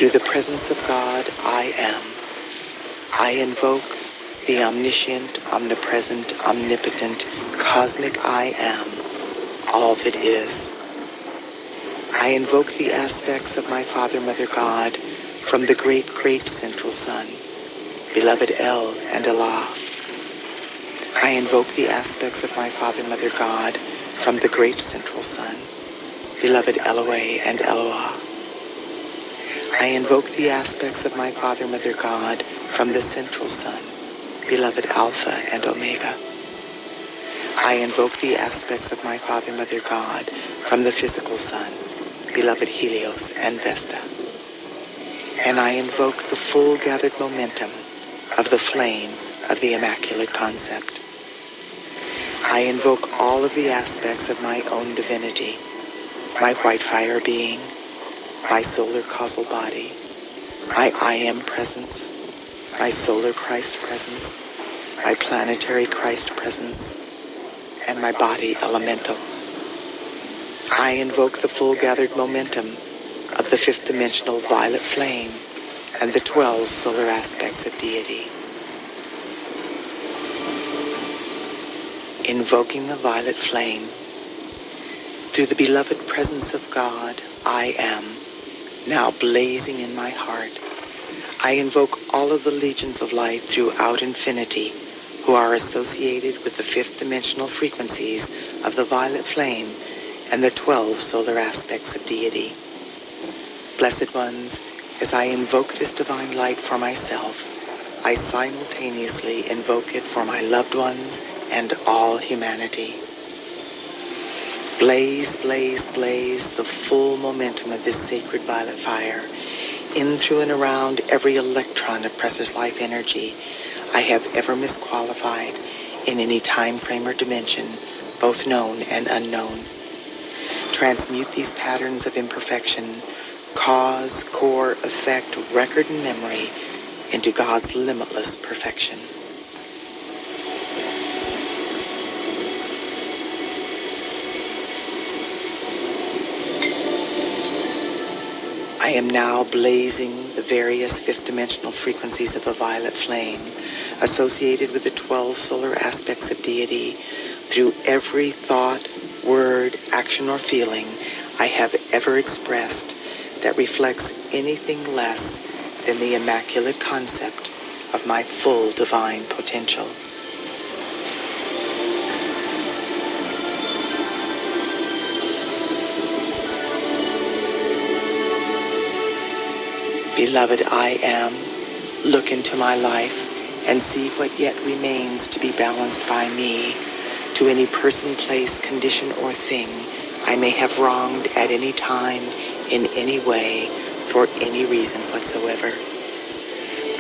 Through the presence of God, I am. I invoke the omniscient, omnipresent, omnipotent, cosmic I am, all that is. I invoke the aspects of my Father, Mother, God, from the great, great central sun, beloved El and Allah. I invoke the aspects of my Father, Mother, God, from the great central sun, beloved Eloi and Eloah. I invoke the aspects of my Father, Mother, God, from the central sun, beloved Alpha and Omega. I invoke the aspects of my Father, Mother, God, from the physical sun, beloved Helios and Vesta. And I invoke the full gathered momentum of the flame of the Immaculate Concept. I invoke all of the aspects of my own divinity, my white fire being, my solar causal body, my I am presence, my solar Christ presence, my planetary Christ presence, and my body elemental. I invoke the full gathered momentum of the fifth dimensional violet flame and the 12 solar aspects of deity. Invoking the violet flame, through the beloved presence of God, I am, now blazing in my heart. I invoke all of the legions of light throughout infinity who are associated with the fifth dimensional frequencies of the violet flame and the 12 solar aspects of deity. Blessed ones, as I invoke this divine light for myself, I simultaneously invoke it for my loved ones and all humanity. Blaze, blaze, blaze the full momentum of this sacred violet fire, in, through, and around every electron of precious life energy I have ever misqualified in any time frame or dimension, both known and unknown. Transmute these patterns of imperfection, cause, core, effect, record, and memory into God's limitless perfection. I am now blazing the various fifth dimensional frequencies of the violet flame associated with the 12 solar aspects of deity through every thought, word, action, or feeling I have ever expressed that reflects anything less than the immaculate concept of my full divine potential. Beloved I am, look into my life and see what yet remains to be balanced by me to any person, place, condition, or thing I may have wronged at any time, in any way, for any reason whatsoever.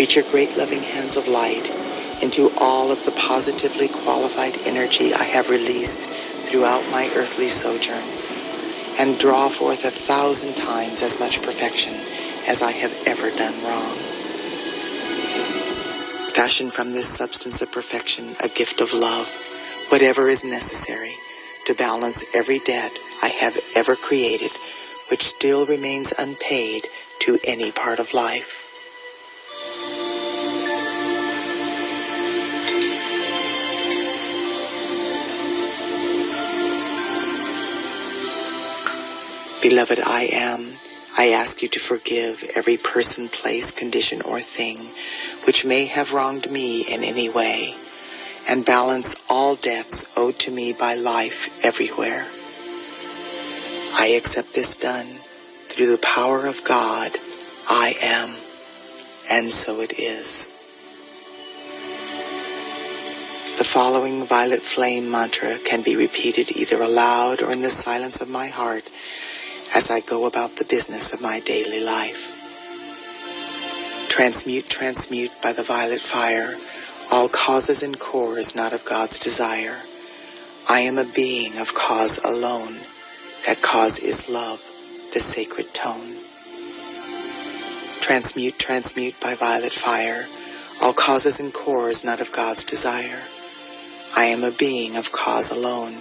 Reach your great loving hands of light into all of the positively qualified energy I have released throughout my earthly sojourn, and draw forth 1,000 times as much perfection as I have ever done wrong. Fashion from this substance of perfection a gift of love, whatever is necessary to balance every debt I have ever created, which still remains unpaid to any part of life. Beloved I am, I ask you to forgive every person, place, condition, or thing which may have wronged me in any way, and balance all debts owed to me by life everywhere. I accept this done through the power of God, I am, and so it is. The following violet flame mantra can be repeated either aloud or in the silence of my heart as I go about the business of my daily life. Transmute, transmute by the violet fire all causes and cores not of God's desire. I am a being of cause alone. That cause is love, the sacred tone. Transmute, transmute by violet fire all causes and cores not of God's desire. I am a being of cause alone.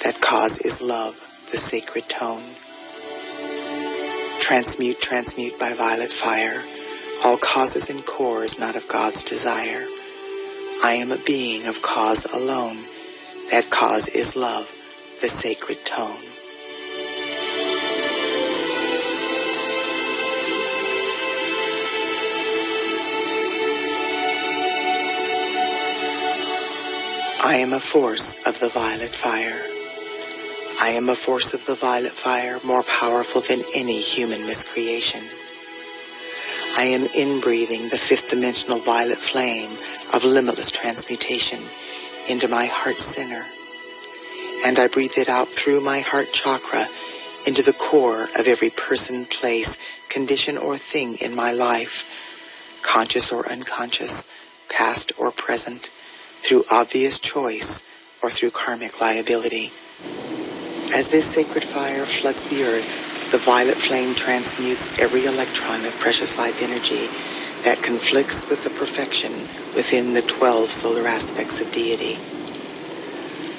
That cause is love, the sacred tone. Transmute, transmute by violet fire all causes and cores not of God's desire. I am a being of cause alone. That cause is love, the sacred tone. I am a force of the violet fire. I am a force of the violet fire, more powerful than any human miscreation. I am inbreathing the fifth dimensional violet flame of limitless transmutation into my heart center, and I breathe it out through my heart chakra into the core of every person, place, condition, or thing in my life, conscious or unconscious, past or present, through obvious choice or through karmic liability. As this sacred fire floods the earth, the violet flame transmutes every electron of precious life energy that conflicts with the perfection within the 12 solar aspects of deity.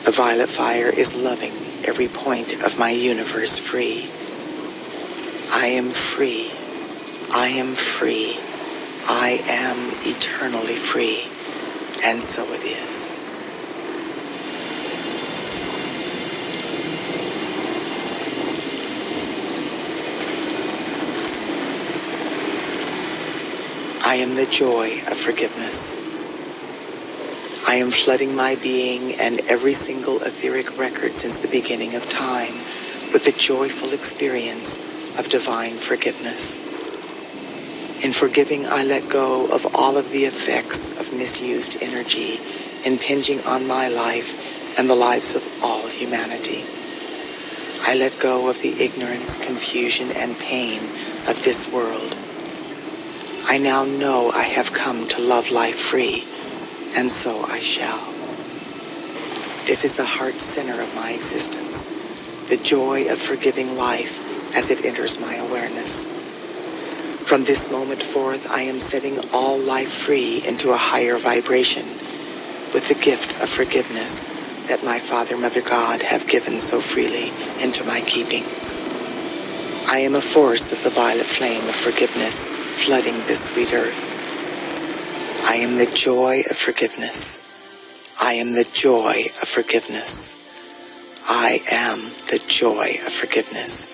The violet fire is loving every point of my universe free. I am free. I am free. I am eternally free. And so it is. I am the joy of forgiveness. I am flooding my being and every single etheric record since the beginning of time with the joyful experience of divine forgiveness. In forgiving, I let go of all of the effects of misused energy impinging on my life and the lives of all humanity. I let go of the ignorance, confusion, and pain of this world. I now know I have come to love life free, and so I shall. This is the heart center of my existence, the joy of forgiving life as it enters my awareness. From this moment forth, I am setting all life free into a higher vibration with the gift of forgiveness that my Father, Mother, God have given so freely into my keeping. I am a force of the violet flame of forgiveness flooding this sweet earth. I am the joy of forgiveness. I am the joy of forgiveness. I am the joy of forgiveness.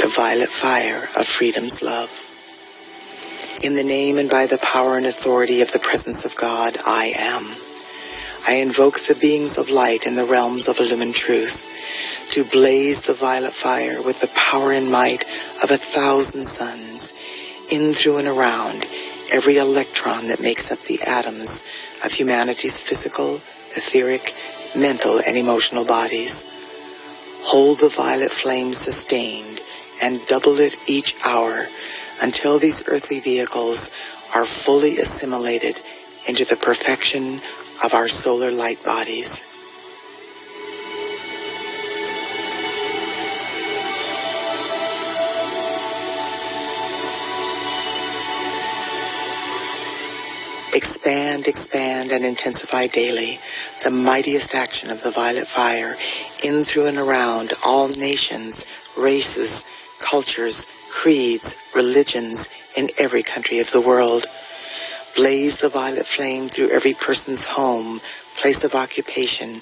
The violet fire of freedom's love. In the name and by the power and authority of the presence of God, I am. I invoke the beings of light in the realms of illumined truth to blaze the violet fire with the power and might of 1,000 suns, in, through, and around every electron that makes up the atoms of humanity's physical, etheric, mental, and emotional bodies. Hold the violet flame sustained and double it each hour until these earthly vehicles are fully assimilated into the perfection of our solar light bodies. Expand, expand, and intensify daily the mightiest action of the violet fire in, through, and around all nations, races, cultures, creeds, religions in every country of the world. Blaze the violet flame through every person's home, place of occupation,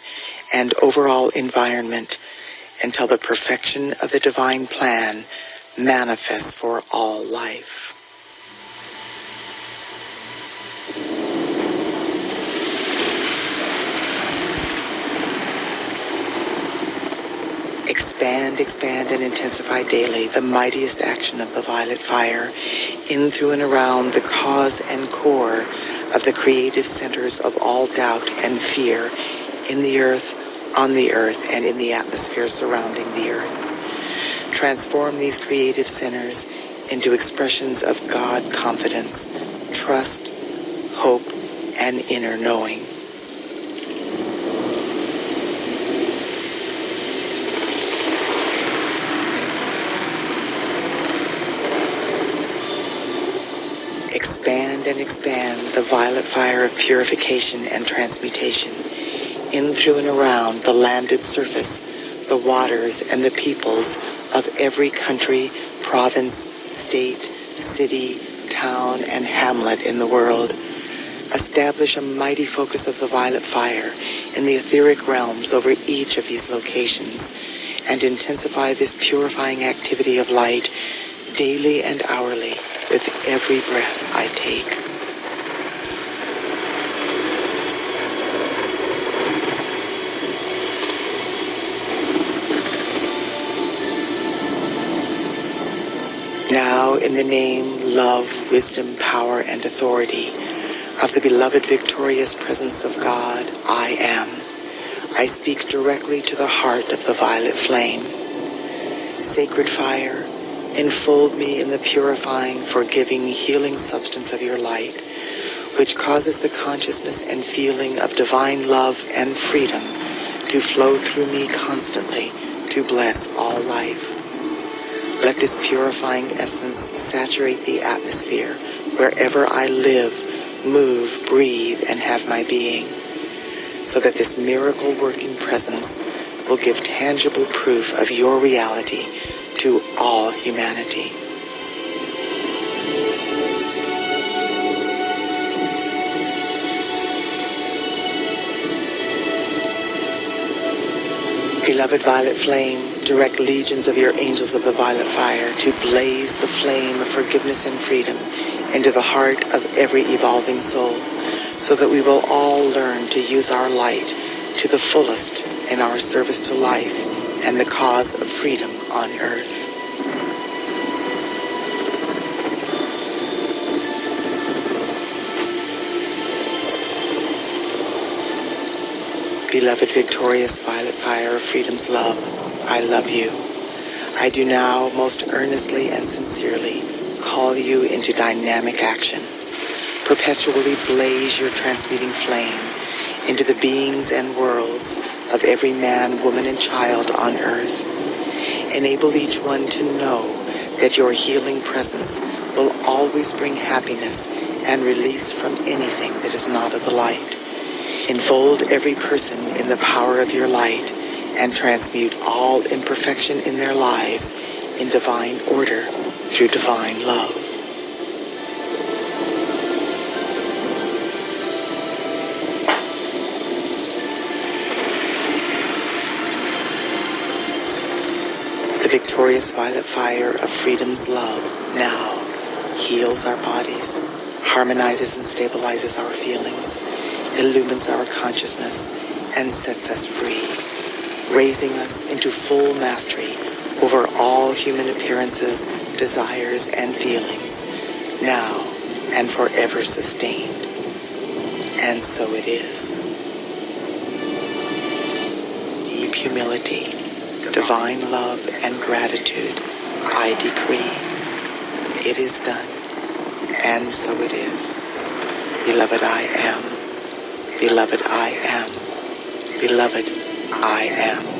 and overall environment until the perfection of the divine plan manifests for all life. Expand, expand, and intensify daily the mightiest action of the violet fire in, through, and around the cause and core of the creative centers of all doubt and fear in the earth, on the earth, and in the atmosphere surrounding the earth. Transform these creative centers into expressions of God confidence, trust, hope, and inner knowing. expand and expand the violet fire of purification and transmutation in, through, and around the landed surface, the waters, and the peoples of every country, province, state, city, town, and hamlet in the world. Establish a mighty focus of the violet fire in the etheric realms over each of these locations, and intensify this purifying activity of light daily and hourly with every breath I take. Now, in the name, love, wisdom, power, and authority of the beloved victorious presence of God, I am, I speak directly to the heart of the violet flame. Sacred fire, enfold me in the purifying, forgiving, healing substance of your light, which causes the consciousness and feeling of divine love and freedom to flow through me constantly to bless all life. Let this purifying essence saturate the atmosphere wherever I live, move, breathe, and have my being, so that this miracle-working presence will give tangible proof of your reality to all humanity. Beloved violet flame, direct legions of your angels of the violet fire to blaze the flame of forgiveness and freedom into the heart of every evolving soul, so that we will all learn to use our light to the fullest in our service to life and the cause of freedom on earth. Beloved victorious violet fire of freedom's love, I love you. I do now most earnestly and sincerely call you into dynamic action. Perpetually blaze your transmuting flame into the beings and worlds of every man, woman, and child on earth. Enable each one to know that your healing presence will always bring happiness and release from anything that is not of the light. Enfold every person in the power of your light and transmute all imperfection in their lives in divine order through divine love. The victorious violet fire of freedom's love now heals our bodies, harmonizes and stabilizes our feelings, illumines our consciousness, and sets us free, raising us into full mastery over all human appearances, desires, and feelings, now and forever sustained. And so it is. Deep humility, divine love, and gratitude, I decree. It is done, and so it is. Beloved, I am. Beloved, I am. Beloved, I am.